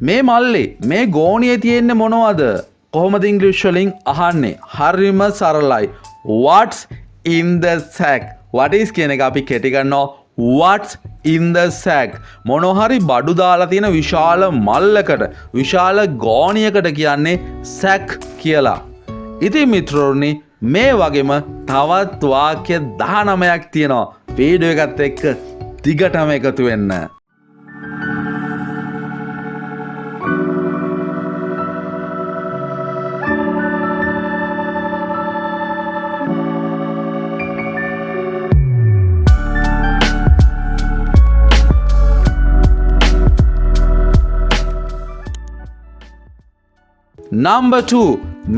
මේ මල්ලේ මේ ගෝණියේ තියෙන්නේ මොනවද? කොහොමද ඉංග්‍රීසි වලින් අහන්නේ? හරිම සරලයි. What's in the sack? What is කියන එක අපි කෙටි ගන්නවා. What's in the sack? මොනෝhari බඩු දාලා තියෙන විශාල මල්ලකට විශාල ගෝණියකට කියන්නේ sack කියලා. ඉතින් මිත්‍රෝනි මේ වගේම තවත් වාක්‍ය 19ක් තියෙනවා. වීඩියෝ එකත් එක්ක දිගටම එකතු වෙන්න. Number 2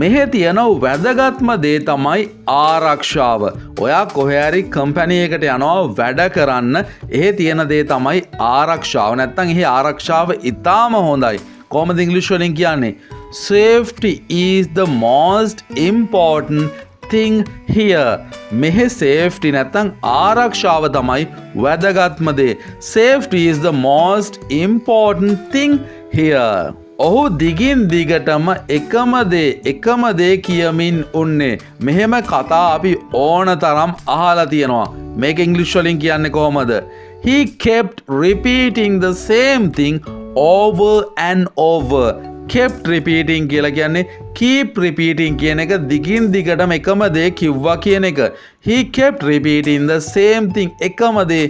මෙහෙ තියෙන වැදගත්ම දේ තමයි ආරක්ෂාව. ඔයා කොහේ හරි කම්පැනි එකට යනවා වැඩ කරන්න. එහෙ තියෙන දේ තමයි ආරක්ෂාව. නැත්තම් එහි ආරක්ෂාව ඉතාම හොඳයි. කොහොමද ඉංග්‍රීසි වලින් කියන්නේ? Safety is the most important thing here. මෙහෙ safety නැත්තම් ආරක්ෂාව තමයි වැදගත්ම දේ. Safety is the most important thing here. ඔහු දිගින් දිගටම එකම දේ කියමින් උන්නේ. මෙහෙම කතා අපි ඕන තරම් අහලා තියෙනවා. මේක ඉංග්‍රීසි වලින් කියන්නේ කොහමද? He kept repeating the same thing over and over. Kept repeating කියලා කියන්නේ keep repeating කියන එක දිගින් දිගටම එකම දේ කිව්වා කියන එක. He kept repeating the same thing එකම දේ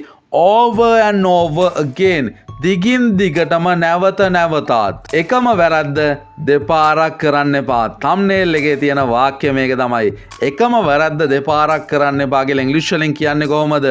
over and over again. දිගින් දිගටම නැවත නැවතත් එකම වැරද්ද දෙපාරක් කරන්න එපා. thumbnail එකේ තියෙන වාක්‍ය මේක තමයි. එකම වැරද්ද දෙපාරක් කරන්න එපා කියලා ඉංග්‍රීසි වලින් කියන්නේ කොහමද?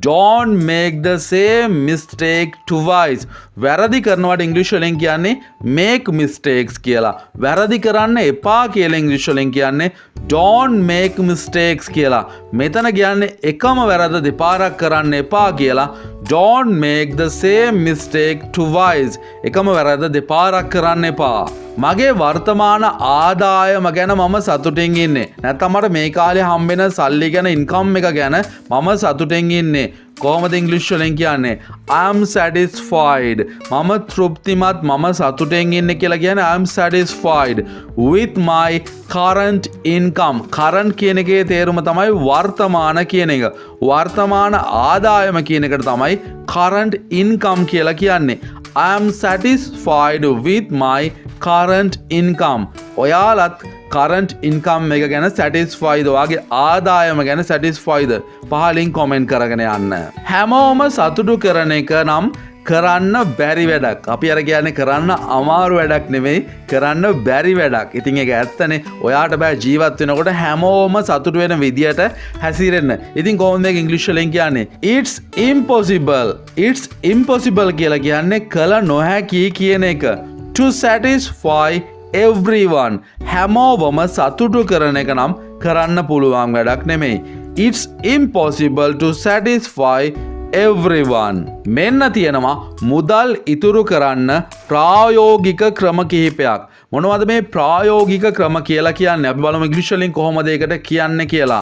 Don't make the same mistake twice. වැරදි කරනවට ඉංග්‍රීසි වලින් කියන්නේ make mistakes කියලා. වැරදි කරන්න එපා කියලා ඉංග්‍රීසි වලින් කියන්නේ don't make mistakes කියලා. මෙතන කියන්නේ එකම වැරද්ද දෙපාරක් කරන්න එපා කියලා. Don't make the same mistake twice. එකම වැරද්ද දෙපාරක් කරන්න එපා. මගේ වර්තමාන ආදායම ගැන මම සතුටින් ඉන්නේ. නැත්නම් මට මේ කාලේ හම්බෙන සල්ලි ගැන ඉන්කම් එක ගැන මම සතුටින් ඉන්නේ. කොහොමද ඉංග්‍රීසි වලින් කියන්නේ? I am satisfied. මම තෘප්තිමත් මම සතුටින් ඉන්නේ කියලා කියන්නේ I am satisfied with my current income. current කියන එකේ තේරුම තමයි වර්තමාන කියන එක. වර්තමාන ආදායම කියන එකට තමයි current income කියලා කියන්නේ. I am satisfied with my current income. ඔයාලත් current income එක ගැන satisfied ඔයාගේ ආදායම ගැන satisfied පහලින් comment කරගෙන යන්න. හැමෝම සතුටු කරන එක නම් කරන්න බැරි වැඩක්. අපි අර කියන්නේ කරන්න අමාරු වැඩක් නෙමෙයි, කරන්න බැරි වැඩක්. ඉතින් ඒක ඇත්තනේ. ඔයාට බෑ ජීවත් වෙනකොට හැමෝම සතුටු වෙන විදියට හැසිරෙන්න. ඉතින් කොහොමද මේක ඉංග්‍රීසි වලින් කියන්නේ? It's impossible. It's impossible කියලා කියන්නේ කල නොහැකි කියන එක. To satisfy everyone. හැමෝවම සතුටු කරන එක නම් කරන්න පුළුවන් වැඩක් නෙමෙයි. It's impossible to satisfy everyone. මෙන්න තියෙනවා මුදල් ඉතුරු කරන්න ප්‍රායෝගික ක්‍රම කිහිපයක්. මොනවද මේ ප්‍රායෝගික ක්‍රම කියලා කියන්නේ? අපි බලමු ඉංග්‍රීසි වලින් කොහොමද ඒකට කියන්නේ කියලා.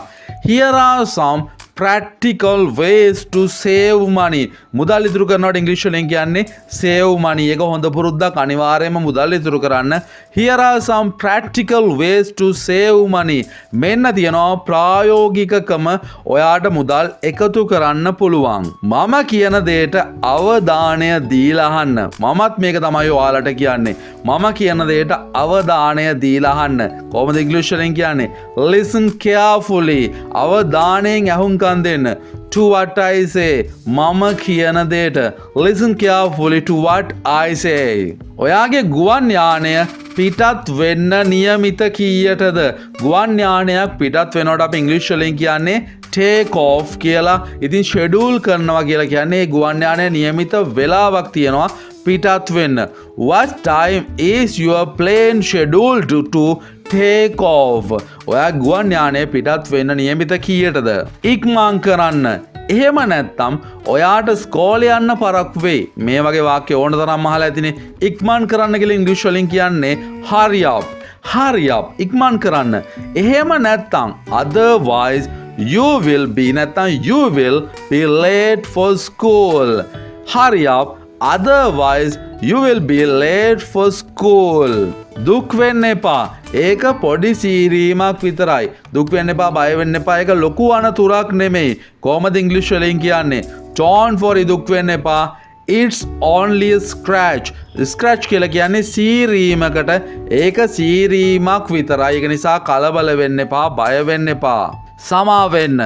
Here are some practical ways to save money. මුදල් ඉතුරු කරනවට ඉංග්‍රීසි වලින් කියන්නේ save money. ඒක හොඳ පුරුද්දක්. අනිවාර්යයෙන්ම මුදල් ඉතුරු කරන්න. Here are some practical ways to save money. මෙන්න තියෙනවා ප්‍රායෝගික ක්‍රම ඔයාට මුදල් එකතු කරන්න පුළුවන්. මම කියන දෙයට අවධානය දීලා අහන්න. මමත් මේක තමයි ඔයාලට කියන්නේ. මම කියන දෙයට අවධානය දීලා අහන්න. කොහොමද ඉංග්‍රීසි වලින් කියන්නේ? Listen carefully. අවධානයෙන් අහුම්කම් දෙන්න. To what I say. මම කියන දෙයට. Listen carefully to what I say. ඔයාගේ ගුවන් යානය පිටත් වෙන්න නියමිත කීයටද? ගුවන් යානයක් පිටත් වෙනකොට අපි ඉංග්‍රීසි වලින් කියන්නේ take off කියලා. ඉතින් schedule කරනවා කියලා කියන්නේ ගුවන් යානය නියමිත වෙලාවක් තියෙනවා පිටත් වෙන්න. What time is your plane scheduled to take off? ඔයා ගුවන් යානය පිටත් වෙන්න නියමිත කීයටද? ඉක්මන් කරන්න. එහෙම නැත්තම් ඔයාට ස්කෝලේ යන්න පරක්කු වෙයි. මේ වගේ වාක්‍ය ඕන තරම් අහලා ඇතිනේ. ඉක්මන් කරන්න කියලා ඉංග්‍රීසි වලින් කියන්නේ hurry up. hurry up. ඉක්මන් කරන්න. එහෙම නැත්තම් otherwise you will be නැත්තම් you will be late for school. hurry up. otherwise you will be late for school. දුක් වෙන්න එපා. ඒක පොඩි සීරීමක් විතරයි. දුක් වෙන්න එපා, බය වෙන්න එපා. ඒක ලොකු අනතුරක් නෙමෙයි. කොහමද ඉංග්‍රීසි වලින් කියන්නේ? Don't worry, දුක් වෙන්න එපා. It's only a scratch. Scratch කියලා කියන්නේ සීරීමකට. ඒක සීරීමක් විතරයි. ඒක නිසා කලබල වෙන්න එපා, බය වෙන්න එපා. සමා වෙන්න.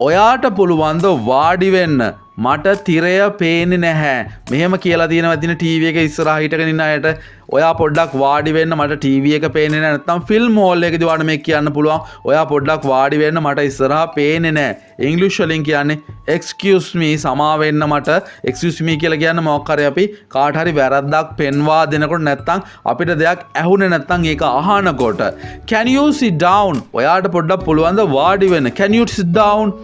ඔයාට පුළුවන් ද වාඩි වෙන්න? මට තිරය පේන්නේ නැහැ. මෙහෙම කියලා තියෙනවා දින ටීවී එක ඉස්සරහා හිටගෙන ඉන්න අයට ඔයා පොඩ්ඩක් වාඩි වෙන්න මට ටීවී එක පේන්නේ නැහැ. නැත්නම් ෆිල්ම් හෝල් එකේදී වාට මේක කියන්න පුළුවන්. ඔයා පොඩ්ඩක් වාඩි වෙන්න මට ඉස්සරහා පේන්නේ නැහැ. ඉංග්‍රීසි වලින් කියන්නේ excuse me සමා වෙන්න මට. excuse me කියලා කියන්නේ මොකක් හරි අපි කාට හරි වැරද්දක් පෙන්වා දෙනකොට නැත්නම් අපිට දෙයක් ඇහුනේ නැත්නම් ඒක අහනකොට. Can you sit down? ඔයාට පොඩ්ඩක් පුළුවන් ද වාඩි වෙන්න? Can you sit down?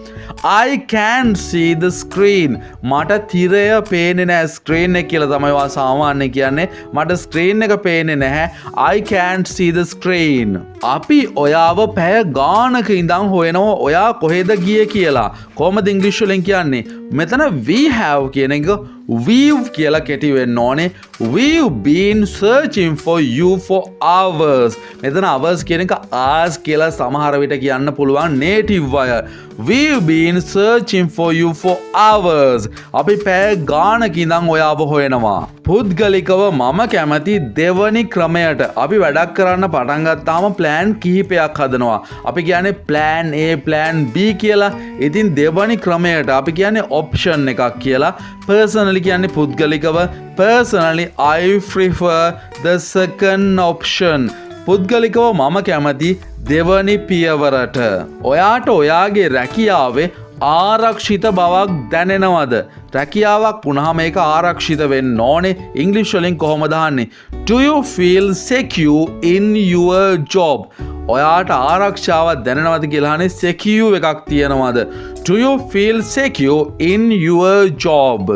I can see the screen. මට තිරය පේන්නේ නැහැ. ස්ක්‍රීන් එක කියලා තමයි වා සාමාන්‍ය කියන්නේ. මට ස්ක්‍රීන් එක පේන්නේ නැහැ. I can't see the screen. අපි ඔයාව පැය ගානක ඉඳන් හොයනවා ඔයා කොහෙද ගියේ කියලා. කොහොමද ඉංග්‍රීසි වලින් කියන්නේ? මෙතන we have කියන එක we've කියලා කෙටි වෙන්න ඕනේ. We've been searching for you for hours. මෙතන hours කියන එක hours කියලා සමහර විට කියන්න පුළුවන් native අය. We've been searching for you for hours. අපි පැය ගානක ඉඳන් ඔයාව හොයනවා. පුද්ගලිකව මම කැමති දෙවනි ක්‍රමයට. අපි වැඩක් කරන්න පටන් ගත්තාම plan කිහිපයක් හදනවා. අපි කියන්නේ plan A, plan B කියලා. ඉතින් දෙවනි ක්‍රමයට අපි කියන්නේ option එකක් කියලා. Personally කියන්නේ පුද්ගලිකව. Personally I prefer the second option. පුද්ගලිකව මම කැමති දෙවනි පියවරට. ඔයාට ඔයාගේ රැකියාවේ ආරක්ෂිත බවක් දැනෙනවද? රැකියාවක් වුණාම ඒක ආරක්ෂිත වෙන්න ඕනේ. ඉංග්‍රීසි වලින් කොහොමද අහන්නේ? Do you feel secure in your job? ඔයාට ආරක්ෂාවක් දැනෙනවද කියලා අහන්නේ secure එකක් තියනවද? Do you feel secure in your job?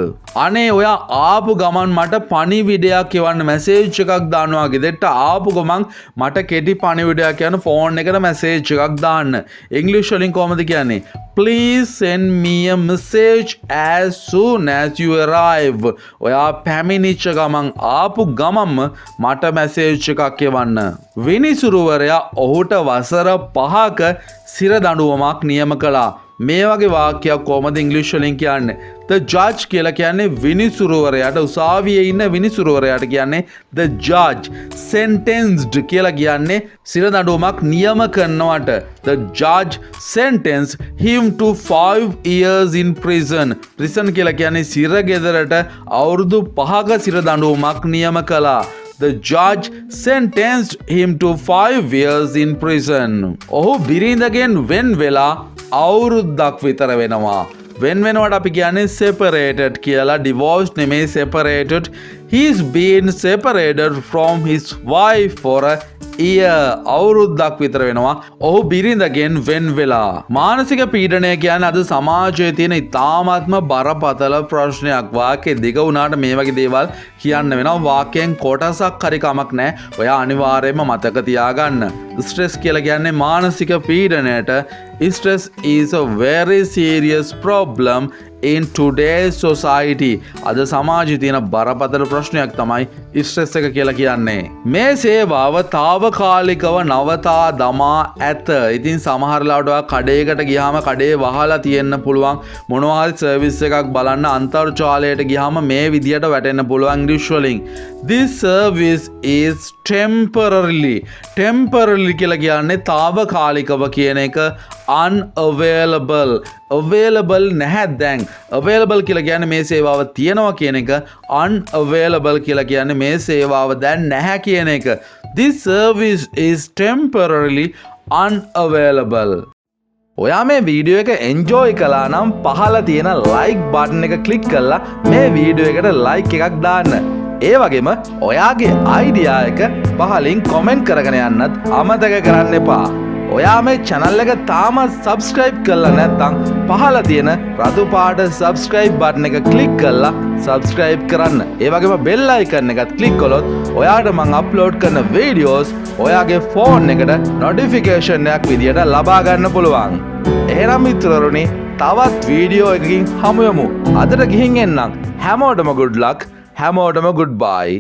අනේ ඔයා ආපු ගමන් මට පණිවිඩයක් එවන්න මැසේජ් එකක් දානවා. ගෙදරට ආපු ගමන් මට කෙටි පණිවිඩයක් යන ෆෝන් එකට මැසේජ් එකක් දාන්න. ඉංග්‍රීසි වලින් කොහොමද කියන්නේ? Please send me a message as soon as you arrive. ඔයා පැමිණිච්ච ගමන් ආපු ගමන්ම මට මැසේජ් එකක් එවන්න. විනිසුරුවරයා ඔහුට වසර 5ක සිර දඬුවමක් නියම කළා. මේ වගේ වාක්‍යයක් කොහොමද ඉංග්‍රීසි වලින් කියන්නේ? The judge කියලා කියන්නේ විනිසුරුවරයාට, උසාවියේ ඉන්න විනිසුරුවරයාට කියන්නේ the judge. Sentenced කියලා කියන්නේ සිර දඬුවමක් නියම කරනවට. The judge sentenced him to 5 years in prison. prison කියලා කියන්නේ සිර ගෙදරට අවුරුදු 5ක සිර දඬුවමක් නියම කළා. The judge sentenced him to 5 years in prison. ඔහු බිරිඳගෙන් වෙන් වෙලා අවුරුද්දක් විතර වෙනවා. වෙන වෙනවට අපි කියන්නේ separated කියලා. divorced නෙමෙයි, separated. He's been separated from his wife for a year. අවුරුද්දක් විතර වෙනවා ඔහු බිරිඳගෙන් වෙන් වෙලා. මානසික පීඩනය කියන්නේ අද සමාජයේ තියෙන ඉතාමත්ම බරපතල ප්‍රශ්නයක්. වාක්‍ය දිග වුණාට මේ වගේ දේවල් කියන්න වෙනවා. වාක්‍යයෙන් කොටසක් හරි කමක් නැහැ. ඔයා අනිවාර්යයෙන්ම මතක තියාගන්න. ස්ට්‍රෙස් කියලා කියන්නේ මානසික පීඩනයට. Stress is a very serious problem in today's society. අද සමාජයේ තියෙන බරපතල ප්‍රශ්නයක් තමයි ස්ට්‍රෙස් එක කියලා කියන්නේ. මේ සේවාව తాවකාලිකව නවතා දමා ඇත. ඉතින් සමහර ලාවට ඔයා කඩේකට ගියාම කඩේ වහලා තියෙන්න පුළුවන්. මොනවා හරි සර්විස් එකක් බලන්න අන්තර්ජාලයට ගියාම මේ විදියට වැටෙන්න පුළුවන් ඉංග්‍රීසි වලින්. This service is temporarily. temporarily කියලා කියන්නේ తాවකාලිකව කියන එක. unavailable. available නැහැ දැන්. available කියලා කියන්නේ මේ සේවාව තියෙනවා කියන එක. unavailable කියලා කියන්නේ මේ සේවාව දැන් නැහැ කියන එක. This service is temporarily unavailable. ඔයා මේ වීඩියෝ එක එන්ජොයි කළා නම් පහළ තියෙන like button එක click කරලා මේ වීඩියෝ එකට like එකක් දාන්න. ඒ වගේම ඔයාගේ idea එක පහලින් comment කරගෙන යන්නත් අමතක කරන්න එපා. ඔයා මේ channel එක තාමත් subscribe කරලා නැත්නම් පහළ තියෙන රතු පාට subscribe button එක click කරලා subscribe කරන්න. ඒ වගේම bell icon එකත් click කළොත් ඔයාට මම upload කරන videos ඔයාගේ phone එකට notification එකක් විදියට ලබා ගන්න පුළුවන්. එහෙනම් මිත්‍රරුනි තවත් වීඩියෝ එකකින් හමු යමු. අදට ගිහින් එන්නම්. හැමෝටම good luck. හැමෝටම ගුඩ් බයි.